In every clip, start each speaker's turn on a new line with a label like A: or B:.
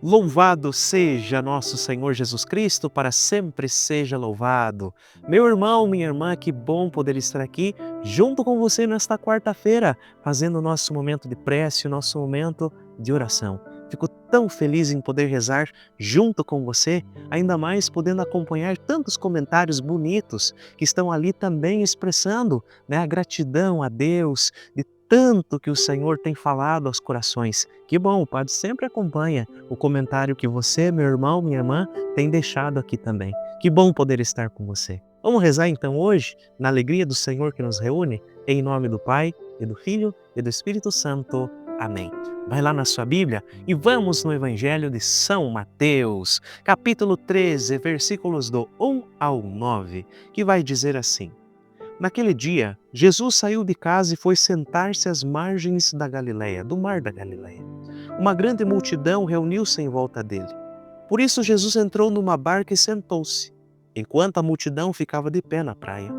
A: Louvado seja nosso Senhor Jesus Cristo, para sempre seja louvado. Meu irmão, minha irmã, que bom poder estar aqui junto com você nesta quarta-feira, fazendo o nosso momento de prece, o nosso momento de oração. Fico tão feliz em poder rezar junto com você, ainda mais podendo acompanhar tantos comentários bonitos que estão ali também expressando, a gratidão a Deus de tanto que o Senhor tem falado aos corações. Que bom, o Padre sempre acompanha o comentário que você, meu irmão, minha irmã, tem deixado aqui também. Que bom poder estar com você. Vamos rezar então hoje, na alegria do Senhor que nos reúne, em nome do Pai, e do Filho, e do Espírito Santo. Amém. Vai lá na sua Bíblia e vamos no Evangelho de São Mateus, capítulo 13, versículos do 1 ao 9, que vai dizer assim: Naquele dia, Jesus saiu de casa e foi sentar-se às margens da Galileia, do mar da Galileia. Uma grande multidão reuniu-se em volta dele. Por isso Jesus entrou numa barca e sentou-se, enquanto a multidão ficava de pé na praia.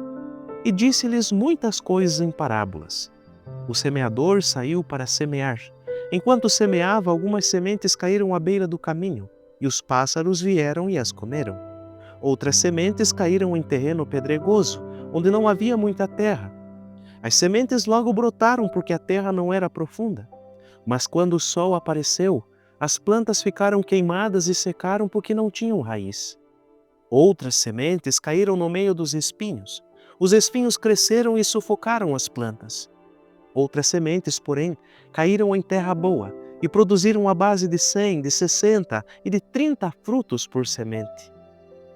A: E disse-lhes muitas coisas em parábolas. O semeador saiu para semear. Enquanto semeava, algumas sementes caíram à beira do caminho, e os pássaros vieram e as comeram. Outras sementes caíram em terreno pedregoso, onde não havia muita terra. As sementes logo brotaram porque a terra não era profunda. Mas quando o sol apareceu, as plantas ficaram queimadas e secaram porque não tinham raiz. Outras sementes caíram no meio dos espinhos. Os espinhos cresceram e sufocaram as plantas. Outras sementes, porém, caíram em terra boa e produziram a base de 100, de 60 e de 30 frutos por semente.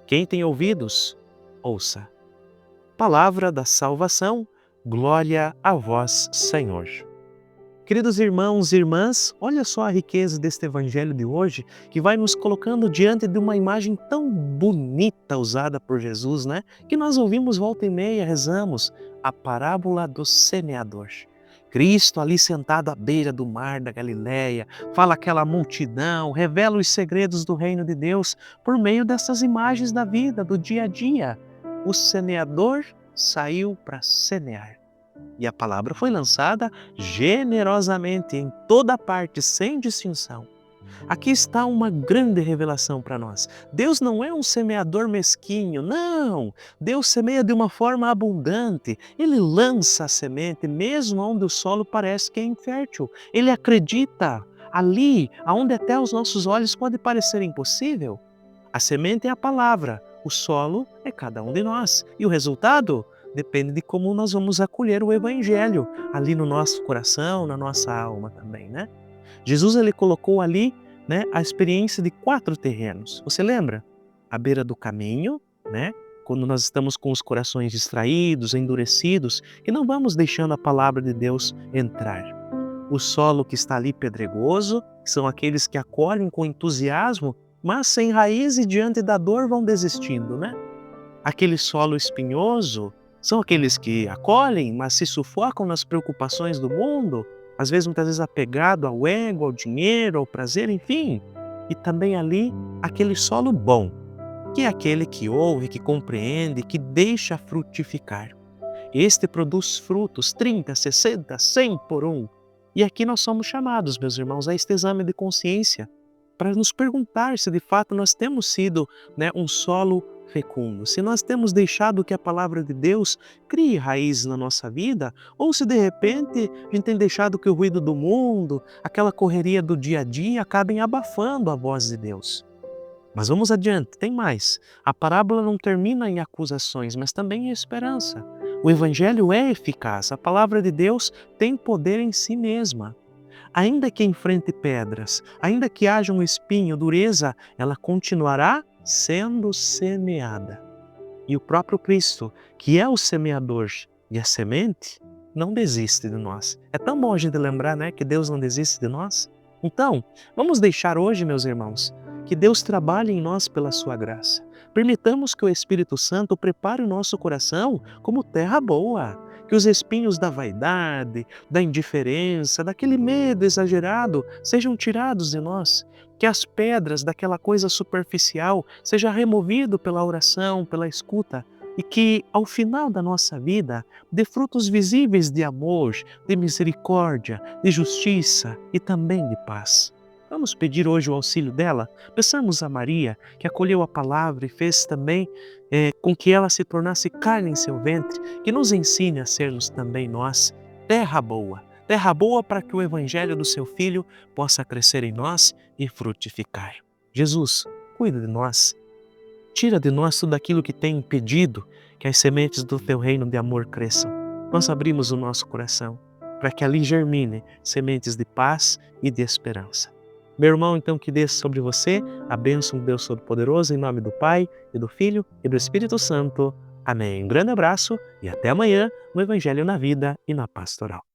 A: Quem tem ouvidos, ouça. Palavra da salvação, glória a vós, Senhor. Queridos irmãos e irmãs, olha só a riqueza deste evangelho de hoje, que vai nos colocando diante de uma imagem tão bonita usada por Jesus, que nós ouvimos volta e meia, rezamos, a parábola do semeador. Cristo ali sentado à beira do mar da Galileia, fala àquela multidão, revela os segredos do reino de Deus por meio dessas imagens da vida, do dia a dia. O semeador saiu para semear. E a palavra foi lançada generosamente em toda parte, sem distinção. Aqui está uma grande revelação para nós. Deus não é um semeador mesquinho, não! Deus semeia de uma forma abundante. Ele lança a semente mesmo onde o solo parece que é infértil. Ele acredita ali, onde até os nossos olhos pode parecer impossível. A semente é a palavra, o solo é cada um de nós. E o resultado depende de como nós vamos acolher o Evangelho ali no nosso coração, na nossa alma também, Jesus ele colocou ali, a experiência de 4 terrenos. Você lembra? À beira do caminho, quando nós estamos com os corações distraídos, endurecidos, e não vamos deixando a palavra de Deus entrar. O solo que está ali pedregoso, que são aqueles que acolhem com entusiasmo, mas sem raiz e diante da dor vão desistindo, Aquele solo espinhoso são aqueles que acolhem, mas se sufocam nas preocupações do mundo, às vezes, muitas vezes apegado ao ego, ao dinheiro, ao prazer, enfim. E também ali, aquele solo bom, que é aquele que ouve, que compreende, que deixa frutificar. Este produz frutos 30, 60, 100 por um. E aqui nós somos chamados, meus irmãos, a este exame de consciência, para nos perguntar se de fato nós temos sido um solo fecundo, se nós temos deixado que a palavra de Deus crie raízes na nossa vida, ou se de repente a gente tem deixado que o ruído do mundo, aquela correria do dia a dia acabem abafando a voz de Deus. Mas vamos adiante, tem mais. A parábola não termina em acusações, mas também em esperança. O Evangelho é eficaz, a palavra de Deus tem poder em si mesma. Ainda que enfrente pedras, ainda que haja um espinho, dureza, ela continuará sendo semeada. E o próprio Cristo, que é o semeador e a semente, não desiste de nós. É tão bom a gente lembrar, que Deus não desiste de nós. Então, vamos deixar hoje, meus irmãos, que Deus trabalhe em nós pela sua graça. Permitamos que o Espírito Santo prepare o nosso coração como terra boa, que os espinhos da vaidade, da indiferença, daquele medo exagerado sejam tirados de nós, que as pedras daquela coisa superficial sejam removidas pela oração, pela escuta, e que ao final da nossa vida dê frutos visíveis de amor, de misericórdia, de justiça e também de paz. Vamos pedir hoje o auxílio dela? Peçamos a Maria, que acolheu a palavra e fez também com que ela se tornasse carne em seu ventre, que nos ensine a sermos também nós terra boa para que o evangelho do seu Filho possa crescer em nós e frutificar. Jesus, cuida de nós, tira de nós tudo aquilo que tem impedido que as sementes do teu reino de amor cresçam. Nós abrimos o nosso coração para que ali germine sementes de paz e de esperança. Meu irmão, então, que desça sobre você a bênção do Deus Todo-Poderoso, em nome do Pai, e do Filho, e do Espírito Santo. Amém. Um grande abraço e até amanhã no Evangelho na Vida e na Pastoral.